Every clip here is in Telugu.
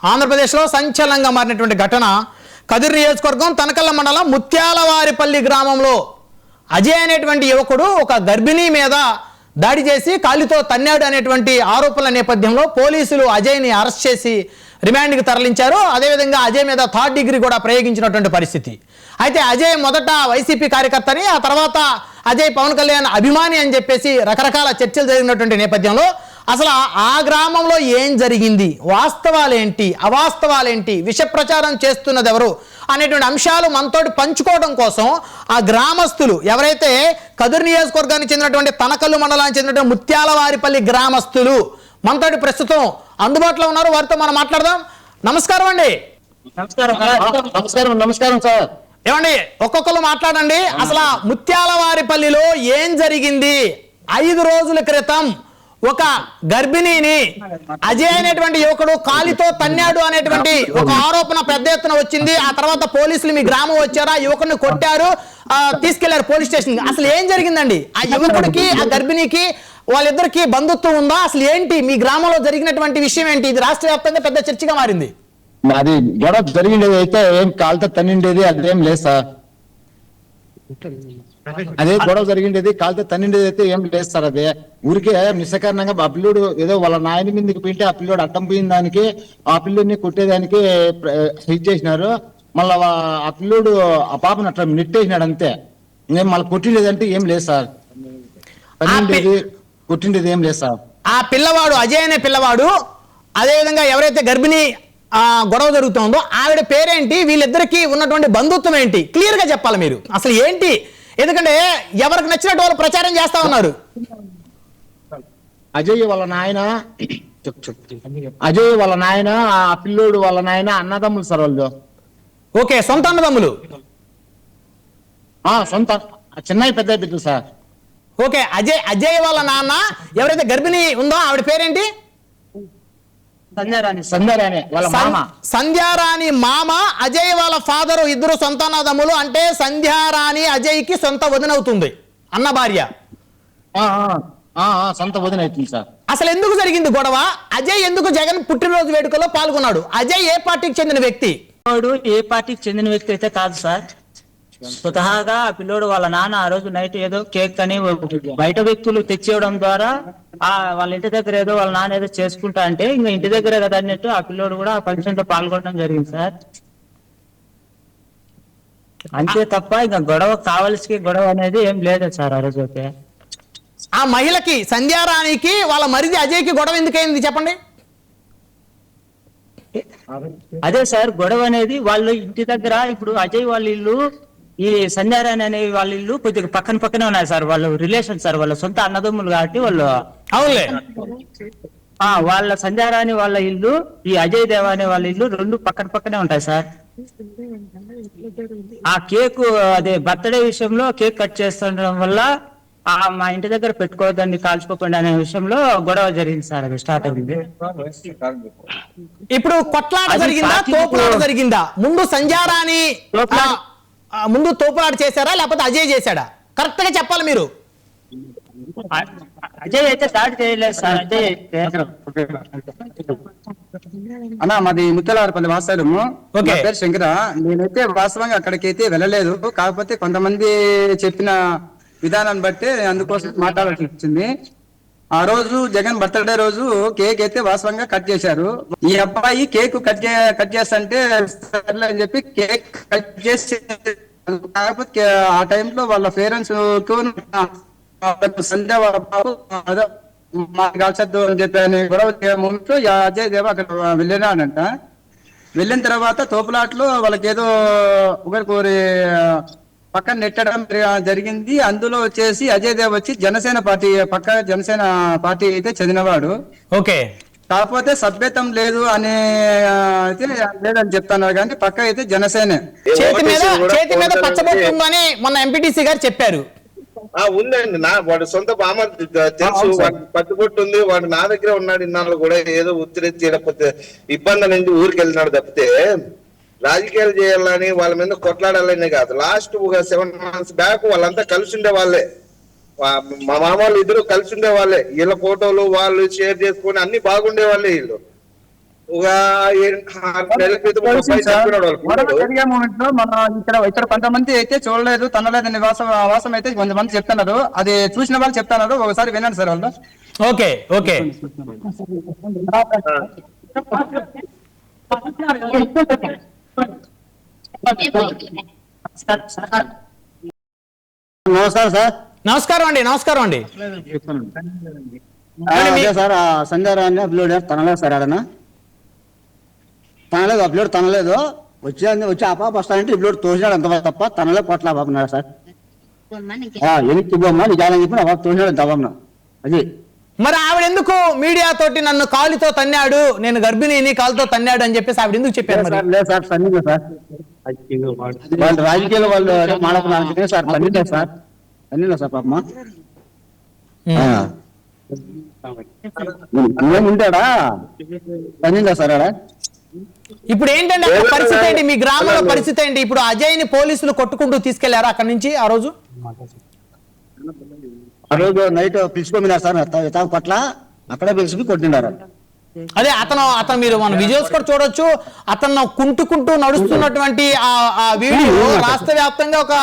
ఆంధ్రప్రదేశ్లో సంచలనంగా మారినటువంటి ఘటన కదిరి నియోజకవర్గం తనకల్ల మండలం ముత్యాలవారిపల్లి గ్రామంలో అజయ్ అనేటువంటి యువకుడు ఒక గర్భిణీ మీద దాడి చేసి కాలితో తన్నాడు అనేటువంటి ఆరోపణల నేపథ్యంలో పోలీసులు అజయ్ని అరెస్ట్ చేసి రిమాండ్కి తరలించారు. అదేవిధంగా అజయ్ మీద 3rd డిగ్రీ కూడా ప్రయోగించినటువంటి పరిస్థితి. అయితే అజయ్ మొదట వైసీపీ కార్యకర్తని, ఆ తర్వాత అజయ్ పవన్ కళ్యాణ్ అభిమాని అని చెప్పేసి రకరకాల చర్చలు జరిగినటువంటి నేపథ్యంలో అసలు ఆ గ్రామంలో ఏం జరిగింది, వాస్తవాలేంటి, అవాస్తవాలేంటి, విష ప్రచారం చేస్తున్నది ఎవరు అనేటువంటి అంశాలు మనతోటి పంచుకోవడం కోసం ఆ గ్రామస్తులు ఎవరైతే కదిరి నియోజకవర్గానికి చెందినటువంటి తనకల్లు మండలానికి చెందినటువంటి ముత్యాలవారిపల్లి గ్రామస్తులు మనతోటి ప్రస్తుతం అందుబాటులో ఉన్నారు. వారితో మనం మాట్లాడదాం. నమస్కారం అండి. నమస్కారం సార్. ఏమండి, ఒక్కొక్కరు మాట్లాడండి. అసలు ముత్యాలవారిపల్లిలో ఏం జరిగింది? 5 రోజుల క్రితం ఒక గర్భిణిని అజయ్ అనేటువంటి యువకుడు కాలితో తన్నాడు అనేటువంటి ఒక ఆరోపణ పెద్ద ఎత్తున వచ్చింది. ఆ తర్వాత పోలీసులు మీ గ్రామం వచ్చారు, ఆ యువకుడిని కొట్టారు, తీసుకెళ్లారు పోలీస్ స్టేషన్. అసలు ఏం జరిగిందండి? ఆ యువకుడికి ఆ గర్భిణికి వాళ్ళిద్దరికి బంధుత్వం ఉందా? అసలు ఏంటి మీ గ్రామంలో జరిగినటువంటి విషయం ఏంటి? ఇది రాష్ట్ర వ్యాప్తంగా పెద్ద చర్చగా మారింది. అది గొడవ జరిగిండేది అయితే ఏం కాలుతో తన్నిండేది అదేం లేదు సార్. అదే గొడవ జరిగిండేది కాలుతో తన్నిండేది అయితే ఏం లేదు సార్. అదే ఊరికే నిస్సకారణంగా ఆ పిల్లోడు ఏదో వాళ్ళ నాయన మీదకి పోయింటే ఆ పిల్లోడు అడ్డం పోయిన దానికి ఆ పిల్లోడిని కొట్టేదానికి హిట్ చేసినారు. మళ్ళా ఆ పిల్లోడు ఆ పాపను అట్లా నెట్టేసినాడు అంతే. ఇంకేం మళ్ళీ కొట్టిండేదంటే ఏం లేదు సార్. తన్నిండేది కొట్టిండేది ఏం లేదు సార్. ఆ పిల్లవాడు అజయ్ అనే పిల్లవాడు, అదేవిధంగా ఎవరైతే గర్భిణి గొడవ జరుగుతుందో ఆవిడ పేరేంటి, వీళ్ళిద్దరికి ఉన్నటువంటి బంధుత్వం ఏంటి? క్లియర్ గా చెప్పాలి మీరు. అసలు ఏంటి? ఎందుకంటే ఎవరికి నచ్చినట్టు వాళ్ళు ప్రచారం చేస్తా ఉన్నారు. అజయ్ వాళ్ళ నాయన ఆ పిల్లోడు వాళ్ళ నాయన అన్నదమ్ములు సార్ వాళ్ళు. ఓకే, సొంత అన్నదమ్ములు. సొంత చిన్నయ్య పెద్ద బిడ్డలు సార్. ఓకే, అజయ్ వాళ్ళ నాన్న ఎవరైతే గర్భిణి ఉందో ఆవిడ పేరేంటి? సంధ్యారాణి మామ, అజయ్ వాళ్ళ ఫాదర్. ఇద్దరు సొంతాన్నదమ్ములు. అంటే సంధ్యారాణి అజయ్ కి సొంత వదిన అవుతుంది, అన్న భార్య. సొంత వదిన అవుతుంది సార్. అసలు ఎందుకు జరిగింది గొడవ? అజయ్ ఎందుకు జగన్ పుట్టినరోజు వేడుకలో పాల్గొన్నాడు? అజయ్ ఏ పార్టీకి చెందిన వ్యక్తి? ఏ పార్టీకి చెందిన వ్యక్తి అయితే కాదు సార్. స్వతహాగా ఆ పిల్లోడు వాళ్ళ నాన్న ఆ రోజు నైట్ ఏదో కేక్ అని బయట వ్యక్తులు తెచ్చివ్వడం ద్వారా వాళ్ళ ఇంటి దగ్గర ఏదో వాళ్ళ నాన్న ఏదో చేసుకుంటా అంటే ఇంకా ఇంటి దగ్గరే కదా అన్నట్టు ఆ పిల్లోడు కూడా ఆ ఫంక్షన్ లో పాల్గొనడం జరిగింది సార్. అంతే తప్ప ఇంకా గొడవ కావలసి గొడవ అనేది ఏం లేదు సార్. ఆ రోజు అయితే ఆ మహిళకి సంధ్యారాణికి వాళ్ళ మరిది అజయ్కి గొడవ ఎందుకైంది చెప్పండి? అదే సార్, గొడవ అనేది వాళ్ళు ఇంటి దగ్గర ఇప్పుడు అజయ్ వాళ్ళ ఇల్లు ఈ సంధ్యారాణి అనే వాళ్ళ ఇల్లు కొద్దిగా పక్కనే ఉన్నాయి సార్. వాళ్ళు రిలేషన్ సార్, వాళ్ళ సొంత అన్నదమ్ములు కాబట్టి వాళ్ళు. అవునులే. వాళ్ళ సంధ్యారాణి వాళ్ళ ఇల్లు ఈ అజయ్ దేవ అనే వాళ్ళ ఇల్లు రెండు పక్కనే ఉంటాయి సార్. ఆ కేక్ అదే బర్త్డే విషయంలో కేక్ కట్ చేస్తుండడం వల్ల మా ఇంటి దగ్గర పెట్టుకోవద్దండి కాల్చుకోకండి అనే విషయంలో గొడవ జరిగింది సార్. అది స్టార్ట్ అయింది. ఇప్పుడు కొట్లాట జరిగిందా, తోపులాట జరిగిందా? ముందు సంధ్యారాణి ముందు తోపులాట చేశారా లేకపోతే అజయ్ చేశాడా? కరెక్ట్ గా చెప్పాలి మీరు. అజయ్ అయితే స్టార్ట్ చేయలేదు సార్. అజయ్ అన్నా మాది ముత్యాలవారిపల్లి వాస్తవము. పేరు శంకర. నేనైతే వాస్తవంగా అక్కడికైతే వెళ్ళలేదు. కాకపోతే కొంతమంది చెప్పిన విధానాన్ని బట్టి అందుకోసం మాట్లాడాల్సి వచ్చింది. ఆ రోజు జగన్ బర్త్డే రోజు కేక్ అయితే వాస్తవంగా కట్ చేశారు. ఈ అబ్బాయి కేక్ కట్ చేస్తంటే సర్లే అని చెప్పి కేక్ కట్ చేసి, కాకపోతే ఆ టైంలో వాళ్ళ పేరెంట్స్ సంధ్య బాబు మాకు కాల్చద్దు అని చెప్పి అని గొడవ మూమెంట్ లో అజయ్ దేవ అక్కడ వెళ్ళినాడంట. వెళ్ళిన తర్వాత తోపులాట్లో వాళ్ళకి ఏదో ఒకరికొరి పక్కన నెట్టడం జరిగింది. అందులో వచ్చేసి అజయ్ దేవ్ వచ్చి జనసేన పార్టీ అయితే చెందినవాడు. ఓకే, కాకపోతే సభ్యత్వం లేదు అనే అయితే లేదని చెప్తున్నారు కానీ పక్క అయితే జనసేన. చేతి మీద పచ్చబొట్టు ఉందని మొన్న ఎంపీటీసీ గారు చెప్పారు. ఉందండి. వాడు సొంత బామ తెలుసు, వాడు పట్టుబొట్టు ఉంది. వాడు నా దగ్గర ఉన్నాడు. ఇన్నాళ్ళు కూడా ఏదో ఉత్తరెత్తి లేకపోతే ఇబ్బంది అనేది ఊరికి వెళ్ళినాడు తప్పితే రాజకీయాలు చేయాలని వాళ్ళ మీద కొట్లాడాలనే కాదు. లాస్ట్ ఒక 7 months బ్యాక్ వాళ్ళంతా కలిసి ఉండే వాళ్ళే. మా మామ వాళ్ళు ఇద్దరు కలిసి ఉండే వాళ్ళే. వీళ్ళ ఫోటోలు వాళ్ళు షేర్ చేసుకుని అన్ని బాగుండే వాళ్ళే. వీళ్ళు ఒక 6 నెలల క్రితం ఒక అబ్బాయి చనిపోయినాడు వాళ్ళ గొడవ పిల్లోడు. జరిగే మూమెంట్ లో మన ఇక్కడ కొంతమంది అయితే చూడలేదు తనలేదు వాసం అయితే కొంతమంది చెప్తున్నారు. అది చూసిన వాళ్ళు చెప్తున్నారు. ఒకసారి వినండి సార్ వాళ్ళు. ఓకే ఓకే నమస్కారం సార్. నమస్కారం అండి. నమస్కారం అండి. అదే సార్ సంధ్య రాని అప్లోడ్ తనలేదు సార్ ఆడన తనలేదు అప్లోడ్ తనలేదు వచ్చి ఆ పాప వస్తానంటే అప్లోడ్ తోసినాడు అంత తప్ప తనలే కొట్ల పాపన్నాడు సార్. ఎనికి బొమ్మ నిజాలని చెప్పి నా పాప తోసినాడు అంత పాపన అది. మరి ఆవిడ ఎందుకు మీడియా తోటి నన్ను కాలుతో తన్నాడు, నేను గర్భిణిని కాలుతో తన్నాడు అని చెప్పేసి ఆవిడ ఎందుకు చెప్పారు మరి? లేదు సార్ తన్నిలే సార్. వాళ్ళు రాజకీయాలు వాళ్ళు మాట్లాడుతున్నారు సార్. తన్నిలే సార్ తన్నిలే సార్ పాపమ్మ. ఉంటాడా తన్నిలే సార్ ఆడ. ఇప్పుడు ఏంటంటే అక్కడ పరిస్థితి ఏంటి, మీ గ్రామంలో పరిస్థితి ఏంటి? ఇప్పుడు అజయ్ ని పోలీసులు కొట్టుకుంటూ తీసుకెళ్లారా అక్కడి నుంచి ఆ రోజు? ఆ రోజు నైట్ పిలుచుకోమినారు సార్ తాగు పట్ల అక్కడే పిలిచి కొట్టినారు. అదే అతను మీరు మన విజువల్స్ కూడా చూడొచ్చు. అతను కుంటూ నడుస్తున్నటువంటి ఆ వీడియో రాష్ట్ర వ్యాప్తంగా ఒక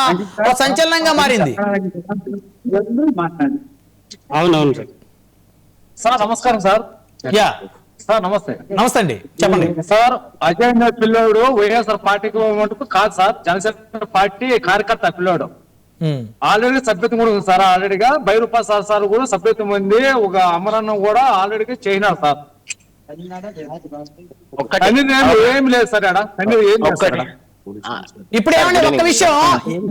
సంచలనంగా మారింది. అవునవును సార్. సార్ నమస్కారం సార్. యా సార్ నమస్తే. నమస్తే అండి, చెప్పండి సార్. అజయ్ అనే పిల్లోడు వైఎస్ఆర్ పార్టీకి మటుకు కాదు సార్, జనసేన పార్టీ కార్యకర్త పిల్లోడు. ఆల్రెడీ సభ్యత్వం కూడా ఉంది సార్. ఆల్రెడీగా బైరూపా సార్ కూడా సభ్యత్వం ఉంది. ఒక అమరన్న కూడా ఆల్రెడీ చేసినారు సార్. ఏమి లేదు సార్ ఆడ ఏం లేదు సార్. ఇప్పుడు ఏమండి ఒక్క విషయం,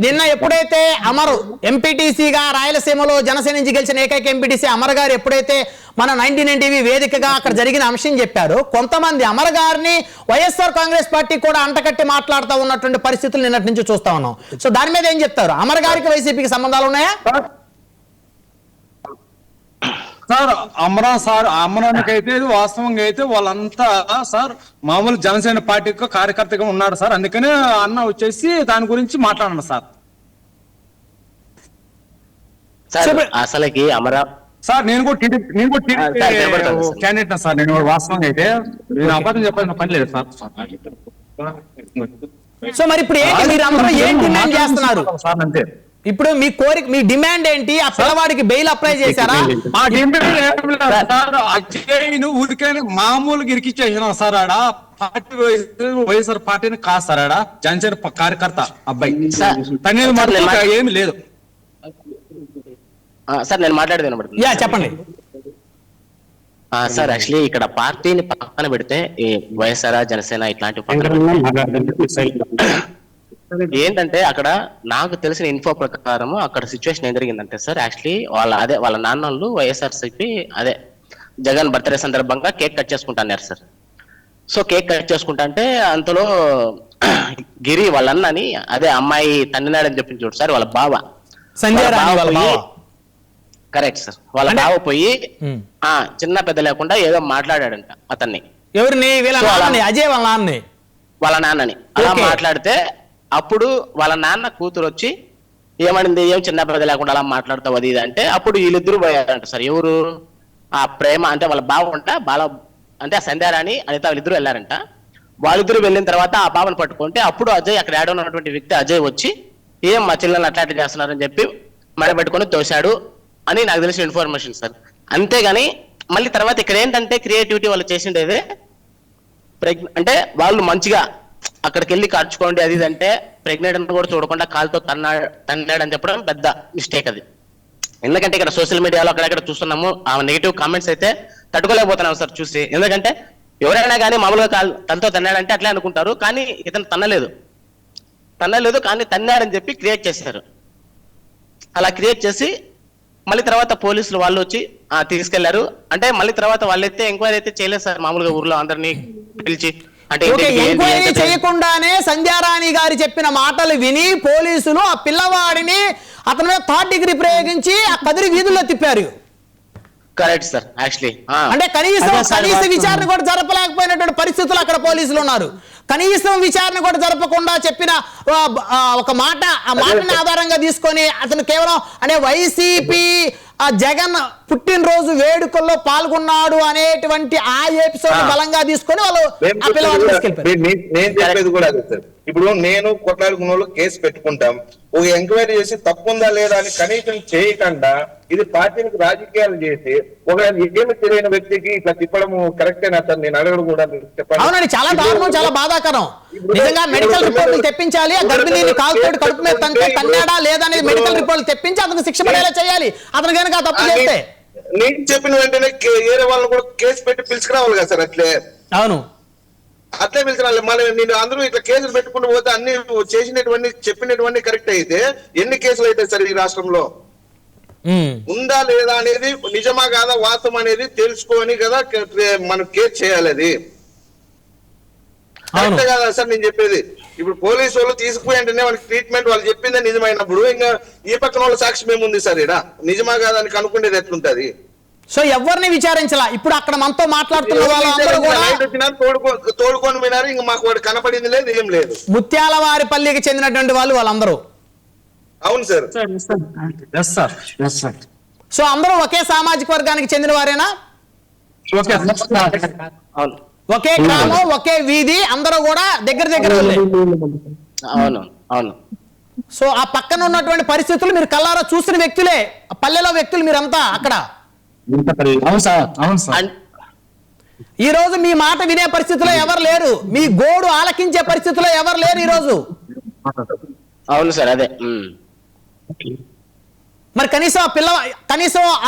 నిన్న ఎప్పుడైతే అమర్ ఎంపీటీసీగా రాయలసీమలో జనసేన నుంచి గెలిచిన ఏకైక ఎంపీటీసీ అమర్ గారు ఎప్పుడైతే మన 99 టీవీ వేదికగా అక్కడ జరిగిన అంశం చెప్పారు, కొంతమంది అమర్ గారిని వైఎస్ఆర్ కాంగ్రెస్ పార్టీ కూడా అంటకట్టి మాట్లాడుతూ ఉన్నటువంటి పరిస్థితులు నిన్నటి నుంచి చూస్తా ఉన్నాం. సో దాని మీద ఏం చెప్తారు? అమర్ గారికి వైసీపీకి సంబంధాలు ఉన్నాయా? సార్ అమరానికి అయితే వాస్తవంగా అయితే వాళ్ళంతా సార్ మామూలు జనసేన పార్టీకి కార్యకర్తగా ఉన్నాడు సార్. అందుకనే అన్న వచ్చేసి దాని గురించి మాట్లాడండి సార్. అసలుకి సార్ నేను కూడా క్యాండిడేట్ సార్. నేను వాస్తవంగా అయితే నేను అబద్ధం చెప్పాల్సిన పని లేదు సార్. సో మరి ఇప్పుడు ఏంటి, మీరు అందరూ ఏం డిమాండ్ చేస్తున్నారు సార్? అంతే. ఇప్పుడు మీ కోరిక, మీ డిమాండ్ ఏంటి? ఆ పిల్లవాడికి బెయిల్ అప్లై చేశారా? మా అజయ్ ఊరికైనా మామూలుగా ఇరికిచ్చేసిన సార్. ఆడ పార్టీ వైఎస్ఆర్ పార్టీని కాదు సార్. ఆడ జనసేన కార్యకర్త అబ్బాయి తనేది మాట ఏమి లేదు సార్. నేను మాట్లాడేది యా చెప్పండి సార్. యాక్చువల్లీ ఇక్కడ పార్టీని పక్కన పెడితే ఈ వైఎస్ఆర్ జనసేన ఇట్లాంటి ఏంటంటే అక్కడ నాకు తెలిసిన ఇన్ఫో ప్రకారం అక్కడ సిచ్యువేషన్ ఏం జరిగిందంటే సార్, యాక్చువల్లీ వాళ్ళ నాన్నోళ్ళు వైఎస్ఆర్సీపీ జగన్ బర్త్డే సందర్భంగా కేక్ కట్ చేసుకుంటున్నారు సార్. సో కేక్ కట్ చేసుకుంటా అంటే అంతలో గిరి వాళ్ళ అన్నని అమ్మాయి తన్నినాడని చెప్పింది చూడు సార్, వాళ్ళ బావ. Correct sir. వాళ్ళ బావ పోయి చిన్న పెద్ద లేకుండా ఏదో మాట్లాడాడంట అతన్ని. ఎవరిని? అజయ్ వాళ్ళ నాన్నని అలా మాట్లాడితే అప్పుడు వాళ్ళ నాన్న కూతురు వచ్చి ఏమడింది, ఏం చిన్న పెద్ద లేకుండా అలా మాట్లాడతావు అది ఇది అంటే అప్పుడు వీళ్ళిద్దరు పోయారంట సార్. ఎవరు? ఆ ప్రేమ అంటే వాళ్ళ బావ అంట, అంటే ఆ సంధ్యారాణి అనిత వాళ్ళిద్దరు వెళ్ళారంట. వాళ్ళిద్దరు వెళ్ళిన తర్వాత ఆ బావను పట్టుకుంటే అప్పుడు అజయ్ అక్కడ యాడ్ ఉన్నటువంటి వ్యక్తి అజయ్ వచ్చి ఏం మా చిల్లల్ని అట్లాంటి చేస్తున్నారని చెప్పి మెడబెట్టుకొని తోశాడు అని నాకు తెలిసిన ఇన్ఫర్మేషన్ సార్. అంతేగాని మళ్ళీ తర్వాత ఇక్కడ ఏంటంటే క్రియేటివిటీ వాళ్ళు చేసిండేదే అంటే వాళ్ళు మంచిగా అక్కడికి వెళ్ళి ఖర్చుకోండి అది అంటే ప్రెగ్నెంట్ అని కూడా చూడకుండా కాలుతో తన్నాడు అని చెప్పడం పెద్ద మిస్టేక్ అది. ఎందుకంటే ఇక్కడ సోషల్ మీడియాలో అక్కడెక్కడ చూస్తున్నాము ఆ నెగిటివ్ కామెంట్స్ అయితే తట్టుకోలేకపోతున్నాం సార్ చూసి. ఎందుకంటే ఎవరైనా కానీ మామూలుగా తనతో తన్నాడంటే అట్లే అనుకుంటారు, కానీ ఇతను తన్నలేదు కానీ తన్నాడని చెప్పి క్రియేట్ చేశారు. అలా క్రియేట్ చేసి మళ్ళీ తర్వాత పోలీసులు వాళ్ళు వచ్చి తీసుకెళ్లారు. అంటే మళ్ళీ తర్వాత వాళ్ళైతే ఎంక్వైరీ అయితే చేయలేదు సార్. మామూలుగా ఊర్లో అందరినీ పిలిచి అంటే ఎంక్వైరీ చేయకుండానే సంధ్యారాణి గారి చెప్పిన మాటలు విని పోలీసులు ఆ పిల్లవాడిని అతని మీద 3rd డిగ్రీ ప్రయోగించి ఆ కదిరి వీధుల్లో తిప్పారు. Correct sir. యాక్చువల్లీ అంటే కనీస విచారణ కూడా జరపలేకపోయినటువంటి పరిస్థితులు అక్కడ పోలీసులు ఉన్నారు. కనీసం విచారణ కూడా జరపకుండా చెప్పిన ఒక మాట, ఆ మాటని ఆధారంగా తీసుకొని అతను కేవలం అంటే వైసీపీ జగన్ పుట్టినరోజు వేడుకల్లో పాల్గొన్నాడు అనేటువంటి ఆ ఎపిసోడ్ బలంగా తీసుకొని వాళ్ళు ఆ పిల్లవాడిని తీసుకెళ్ళిపోయారు. నేను చెప్పేది కూడా అదే సార్. ఇప్పుడు నేను కొట్లాడుకున్న వాళ్ళు కేసు పెట్టుకుంటాం, ఒక ఎంక్వైరీ చేసి తప్పుందా లేదా అని కనీసం చేయకుండా ఇది పార్టీలకు రాజకీయాలు చేసి ఒక ఏమి తెలియని వ్యక్తికి ఇట్లా తిప్పడం కరెక్టేనా సార్? నేను అడగడం కూడా చెప్పండి. అవునండి, చాలా దారుణం, చాలా బాధాకరం. నిజంగా మెడికల్ రిపోర్టులు తెప్పించాలి. ఆ గర్భిణీని కాలుతోటి కడుపు మీద తన్నాడా లేదా అనేది మెడికల్ రిపోర్టులు తెప్పించి అతనికి శిక్ష పడేలా చేయాలి. అతను కనుక తప్పు చేస్తే నేను చెప్పిన వెంటనే వేరే వాళ్ళు కూడా కేసు పెట్టి పిలుచుకురావాలి కదా సార్. అట్లే అవును, అట్లే పిలిచిన మళ్ళీ నేను అందరూ ఇట్లా కేసులు పెట్టుకుంటూ పోతే అన్ని చేసినటువంటి చెప్పినటువంటి కరెక్ట్ అయితే ఎన్ని కేసులు అయితే సార్ ఈ రాష్ట్రంలో? ఉందా లేదా అనేది నిజమా కాదా వాస్తవం అనేది తెలుసుకొని కదా మనం కేసు చేయాలి. అది కరెక్టే కదా సార్ నేను చెప్పేది. ఇప్పుడు పోలీసు వాళ్ళు తీసుకుపోయి అంటేనే వాళ్ళకి ట్రీట్మెంట్ వాళ్ళు చెప్పిందే నిజమైనప్పుడు ఇంకా ఈ పక్కన వాళ్ళ సాక్ష్యం ఏముంది సార్? ఇక్కడ నిజమా కాదా అని కనుక్కునేది ఎట్లుంటది? సో ఎవరిని విచారించాల? ఇప్పుడు అక్కడ మనతో మాట్లాడుతున్న వాళ్ళందరూ కూడా తోడుకొని వినారు, ఇంకా మాకు వాడు కనపడింది లేదు, ఏం లేదు. ముత్యాలవారిపల్లికి చెందినటువంటి వాళ్ళందరూ. అవును సార్. సో అందరూ ఒకే సామాజిక వర్గానికి చెందిన వారేనా? ఒకే గ్రామం, ఒకే వీధి, అందరూ కూడా దగ్గర దగ్గర. అవును అవును. సో ఆ పక్కన ఉన్నటువంటి పరిస్థితులు మీరు కల్లారా చూసిన వ్యక్తులే, పల్లెలో వ్యక్తులు మీరంతా అక్కడ. ఈ రోజు మీ మాట వినే పరిస్థితిలో ఎవరు లేరు, మీ గోడు ఆలకించే పరిస్థితిలో ఎవరు లేరు ఈ రోజు. అవును సార్, అదే. మరి కనీసం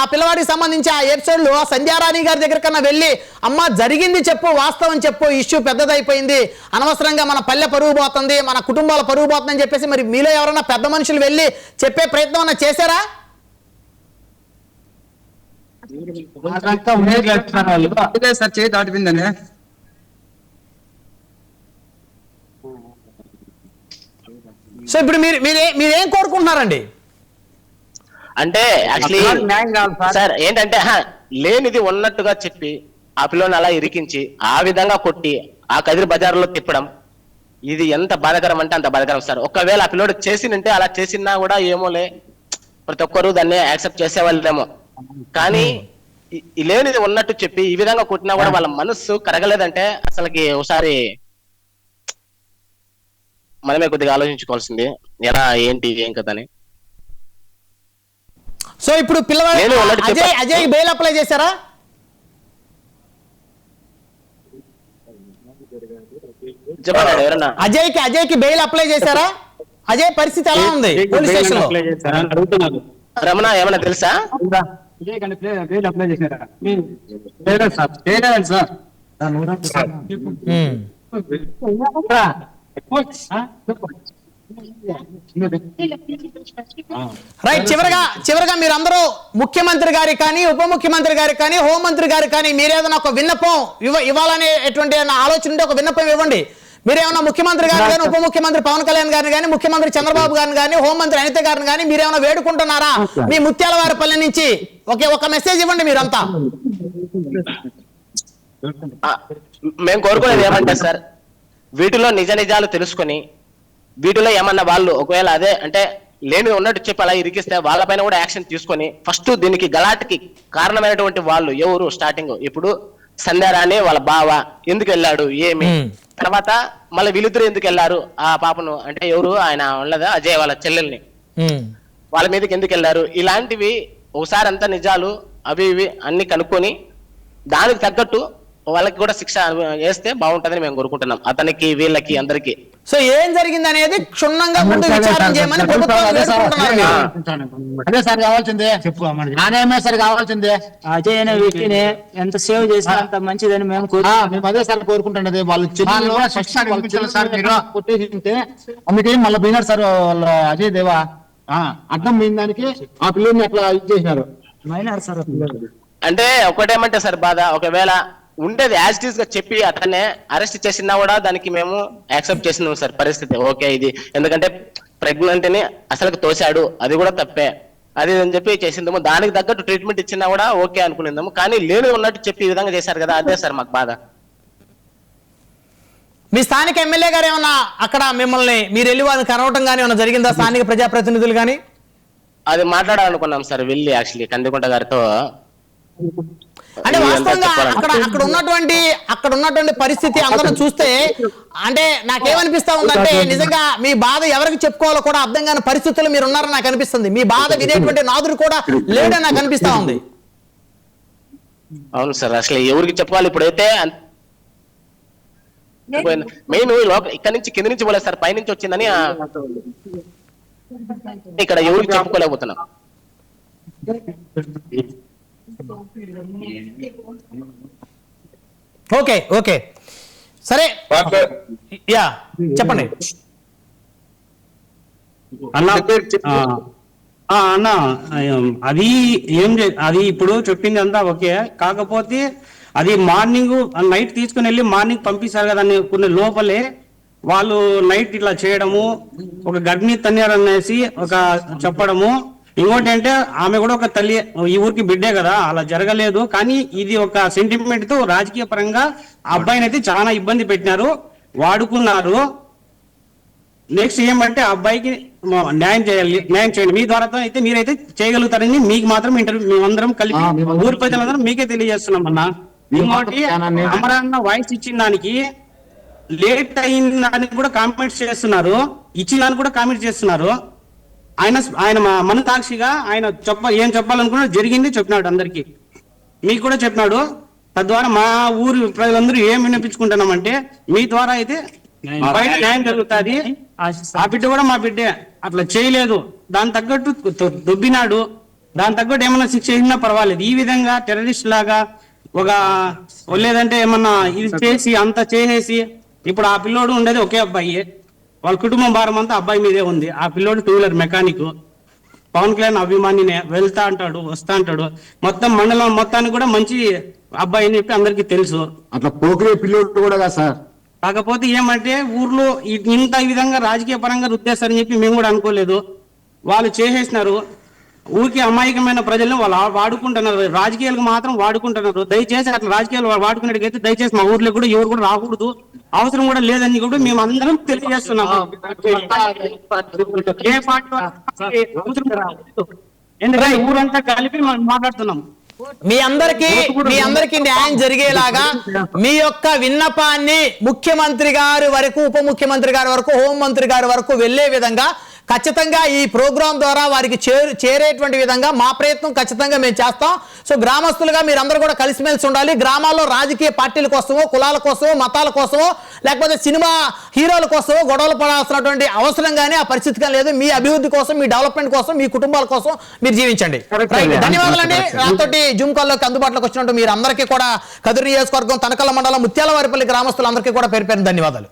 ఆ పిల్లవాడికి సంబంధించి ఆ ఎపిసోడ్ లో సంధ్యారాణి గారి దగ్గర కన్నా వెళ్ళి అమ్మ జరిగింది చెప్పు, వాస్తవం చెప్పు, ఇష్యూ పెద్దదైపోయింది, అనవసరంగా మన పల్లె పరుగు పోతుంది, మన కుటుంబాల పరుగు పోతుంది అని చెప్పేసి మరి మీలో ఎవరైనా పెద్ద మనుషులు వెళ్ళి చెప్పే ప్రయత్నం అన్నా చేశారా? సార్ చేయి దాటిపోయిందని. సో ఇప్పుడు మీరేం కోరుకుంటున్నారండి? అంటే యాక్చువల్లీ సార్ ఏంటంటే లేనిది ఉన్నట్టుగా చెప్పి ఆ పిల్లని అలా ఇరికించి ఆ విధంగా కొట్టి ఆ కదిరి బజార్లో తిప్పడం ఇది ఎంత బాధాకరం అంటే అంత బాధాకరం సార్. ఒకవేళ ఆ పిల్లోడు చేసినంటే అలా చేసినా కూడా ఏమోలే ప్రతి ఒక్కరు దాన్ని యాక్సెప్ట్ చేసేవాళ్ళేమో, కానీ లేనిది ఉన్నట్టు చెప్పి ఈ విధంగా కొట్టినా కూడా వాళ్ళ మనస్సు కరగలేదంటే అసలుకి ఒకసారి మనమే కొద్దిగా ఆలోచించుకోవాల్సింది ఎలా ఏంటి ఏం కదా అని. సో ఇప్పుడు పిల్లవాడు అజయ్ బెయిల్ అప్లై చేశారా? చెప్పండి ఎవరన్నా. అజయ్కి బెయిల్ అప్లై చేశారా? అజయ్ పరిస్థితి ఎలా ఉంది పోలీస్ స్టేషన్ లో? రమణ ఏమన్నా తెలుసా? రైట్. చివరగా మీరందరూ ముఖ్యమంత్రి గారికి కానీ, ఉప ముఖ్యమంత్రి గారికి కానీ, హోంమంత్రి గారికి కానీ మీరేదైనా ఒక విన్నపం ఇవ్వాలనేటువంటి ఆలోచన ఉంటే ఒక విన్నపం ఇవ్వండి. మీరేమన్నా ముఖ్యమంత్రి గారిని కానీ, ఉప ముఖ్యమంత్రి పవన్ కళ్యాణ్ గారిని కానీ, ముఖ్యమంత్రి చంద్రబాబు గారిని కానీ, హోంమంత్రి అనిత గారిని కానీ మీరేమన్నా వేడుకుంటున్నారా? మీ ముత్యాలవారిపల్లి నుంచి ఒక మెసేజ్ ఇవ్వండి మీరంతా. మేము కోరుకునేది ఏమంటే సార్, వీటిలో నిజ నిజాలు తెలుసుకొని వీటిలో ఏమన్నా వాళ్ళు ఒకవేళ అదే అంటే లేని ఉన్నట్టు చెప్పి అలా ఇరికిస్తే వాళ్ళపైన కూడా యాక్షన్ తీసుకొని ఫస్ట్ దీనికి గలాటికి కారణమైనటువంటి వాళ్ళు ఎవరు స్టార్టింగ్ ఇప్పుడు సంధ్యారాణి వాళ్ళ బావ ఎందుకు వెళ్ళాడు ఏమి, తర్వాత మళ్ళీ వీళ్ళిద్దరు ఎందుకు వెళ్ళారు ఆ పాపను అంటే ఎవరు ఆయన ఉన్నదా అజయ్ వాళ్ళ చెల్లెల్ని వాళ్ళ మీదకి ఎందుకు వెళ్ళారు, ఇలాంటివి ఒకసారి అంతా నిజాలు అవి ఇవి అన్ని కనుక్కొని దానికి తగ్గట్టు వాళ్ళకి కూడా శిక్ష వేస్తే బాగుంటుందని మేము కోరుకుంటున్నాం, అతనికి వీళ్ళకి అందరికి. సో ఏం జరిగింది అనేది క్షుణ్ణంగా ముందు విచారణ చేయమని అదే సార్ కావాల్సిందే, చెప్పు నానేమే సార్ కావాల్సిందే. అజయ్ అనే వ్యక్తిని ఎంత సేవ్ చేసినా అంత మంచిదని మేము అదే సార్ కోరుకుంటున్నది. వాళ్ళు కొట్టేసింటే అందుకే మళ్ళీ పోయినారు సార్ వాళ్ళ అజయ్ దేవా అడ్డం పోయిన దానికి ఆ పిల్లల్ని అట్లా ఇచ్చేసినారు. అంటే ఒకటేమంటే సార్ బాధ, ఒకవేళ ఉండేది యాజ్ ఇట్ ఈస్ గా చెప్పి అతన్నే అరెస్ట్ చేసినా కూడా దానికి మేము యాక్సెప్ట్ చేసినాం సార్ పరిస్థితి. ఓకే ఇది ఎందుకంటే ప్రెగ్నెంట్ ని అసలు తోశాడు అది కూడా తప్పే అది అని చెప్పి చేసిందాము, దానికి తగ్గట్టు ట్రీట్మెంట్ ఇచ్చినా కూడా ఓకే అనుకునేదాము, కానీ లేని ఉన్నట్టు చెప్పి ఈ విధంగా చేశారు కదా అదే సార్ మాకు బాధ. మీ స్థానిక ఎమ్మెల్యే గారు ఏమన్నా అక్కడ మిమ్మల్ని మీరు వెళ్ళి వాళ్ళని కలవటం కానీ ఏమన్నా జరిగిందా? స్థానిక ప్రజాప్రతినిధులు కానీ అది మాట్లాడాలనుకున్నాం సార్ వెళ్ళి యాక్చువల్లీ కందికుంట గారితో అంటే వాస్తవంగా అక్కడ ఉన్నటువంటి పరిస్థితి అందరం చూస్తే అంటే నాకేమనిపిస్తా ఉందంటే నిజంగా మీ బాధ ఎవరికి చెప్పుకోవాలో కూడా అర్థం కాని పరిస్థితుల్లో మీరు ఉన్నారని నాకు అనిపిస్తుంది. మీ బాధ వినేటువంటి నాదుడు కూడా లేడని నాకు అనిపిస్తా ఉంది. అవును సార్, అసలు ఎవరికి చెప్పుకోవాలి ఇప్పుడైతే మెయిన్ ఇక్కడ నుంచి కింద నుంచి పోలేదు సార్, పైనుంచి వచ్చిందని ఇక్కడ ఎవరికి చెప్పుకోలేకపోతున్నాం. ఓకే ఓకే సరే యా చెప్పండి అన్న. అన్న అది అది ఇప్పుడు చెప్పింది అంతా ఓకే, కాకపోతే అది మార్నింగ్ నైట్ తీసుకుని వెళ్ళి మార్నింగ్ పంపిస్తారు కదా కొన్ని లోపలే వాళ్ళు నైట్ ఇట్లా చేయడము, ఒక గర్భిణీ తన్యారు అనేసి ఒక చెప్పడము. ఇంకోటి అంటే ఆమె కూడా ఒక తల్లి, ఈ ఊరికి బిడ్డే కదా, అలా జరగలేదు. కానీ ఇది ఒక సెంటిమెంట్ తో రాజకీయ పరంగా ఆ అబ్బాయిని అయితే చాలా ఇబ్బంది పెట్టినారు, వాడుకున్నారు. నెక్స్ట్ ఏమంటే ఆ అబ్బాయికి న్యాయం చేయండి. మీ ద్వారా అయితే మీరైతే చేయగలుగుతారని మీకు మాత్రం ఇంటర్వ్యూ మేమందరం కలిపి ఊరి ప్రజలందరం మీకే తెలియజేస్తున్నాం అన్న. ఇంకోటి అమరాన్న వాయిస్ ఇచ్చిన దానికి లేట్ అయిన దానికి కూడా కామెంట్స్ చేస్తున్నారు, ఇచ్చిన దానికి కూడా కామెంట్స్ చేస్తున్నారు. ఆయన మన సాక్షిగా ఆయన ఏం చెప్పాలనుకున్నా జరిగింది చెప్పినాడు అందరికి, మీకు కూడా చెప్పినాడు. తద్వారా మా ఊరి ప్రజలందరూ ఏం వినిపించుకుంటున్నామంటే మీ ద్వారా అయితే బయట న్యాయం జరుగుతుంది. ఆ బిడ్డ కూడా మా బిడ్డే, అట్లా చేయలేదు, దాని తగ్గట్టు దొబ్బినాడు, దాని తగ్గట్టు ఏమన్నా శిక్ష వేసినా పర్వాలేదు. ఈ విధంగా టెర్రరిస్ట్ లాగా లేదంటే ఏమన్నా ఇది చేసి అంత చేసేసి ఇప్పుడు ఆ పిల్లోడు ఉండేది ఒకే అబ్బాయి, వాళ్ళ కుటుంబం భారం అంతా అబ్బాయి మీదే ఉంది. ఆ పిల్లోడు 2 వీలర్ మెకానిక్, పవన్ కళ్యాణ్ అభిమానినే, వెళ్తా అంటాడు వస్తా అంటాడు, మొత్తం మండలం మొత్తానికి కూడా మంచి అబ్బాయి అని చెప్పి అందరికి తెలుసు. అట్లా పోకిరే పిల్లోడు కూడా కదా సార్. కాకపోతే ఏమంటే ఊర్లో ఇంత ఈ విధంగా రాజకీయ పరంగా రుద్దేస్తారని చెప్పి మేము కూడా అనుకోలేదు. వాళ్ళు చేసేసినారు, ఊరికి అమాయకమైన ప్రజలను వాళ్ళు వాడుకుంటున్నారు, రాజకీయాలకు మాత్రం వాడుకుంటున్నారు. దయచేసి అట్లా రాజకీయాలు వాడుకునేటైతే దయచేసి మా ఊర్లో కూడా ఎవరు కూడా రాకూడదు, అవసరం కూడా లేదని కూడా మేము అందరం తెలియజేస్తున్నాము. ఏ పార్టీ ఎందుకంటే ఊరంతా కలిపి మనం మాట్లాడుతున్నాం. మీ అందరికీ న్యాయం జరిగేలాగా మీ యొక్క విన్నపాన్ని ముఖ్యమంత్రి గారి వరకు, ఉప ముఖ్యమంత్రి గారి వరకు, హోంమంత్రి గారి వరకు వెళ్లే విధంగా ఖచ్చితంగా ఈ ప్రోగ్రాం ద్వారా వారికి చేరేటువంటి విధంగా మా ప్రయత్నం ఖచ్చితంగా మేము చేస్తాం. సో గ్రామస్తులుగా మీరందరూ కూడా కలిసిమెలిసి ఉండాలి. గ్రామాల్లో రాజకీయ పార్టీల కోసమో, కులాల కోసమో, మతాల కోసమో, లేకపోతే సినిమా హీరోల కోసమో గొడవలు పడాల్సినటువంటి అవసరం కానీ ఆ పరిస్థితి కానీ లేదు. మీ అభివృద్ధి కోసం, మీ డెవలప్మెంట్ కోసం, మీ కుటుంబాల కోసం మీరు జీవించండి. ధన్యవాదాలండి. నాతోటి జూమ్ కాల్లోకి అందుబాటులోకి వచ్చినట్టు మీరు అందరికీ కూడా కదిరి నియోజకవర్గం తనకల్ల మండలం ముత్యాలవారిపల్లి గ్రామస్తులందరికీ కూడా పేరు ధన్యవాదాలు.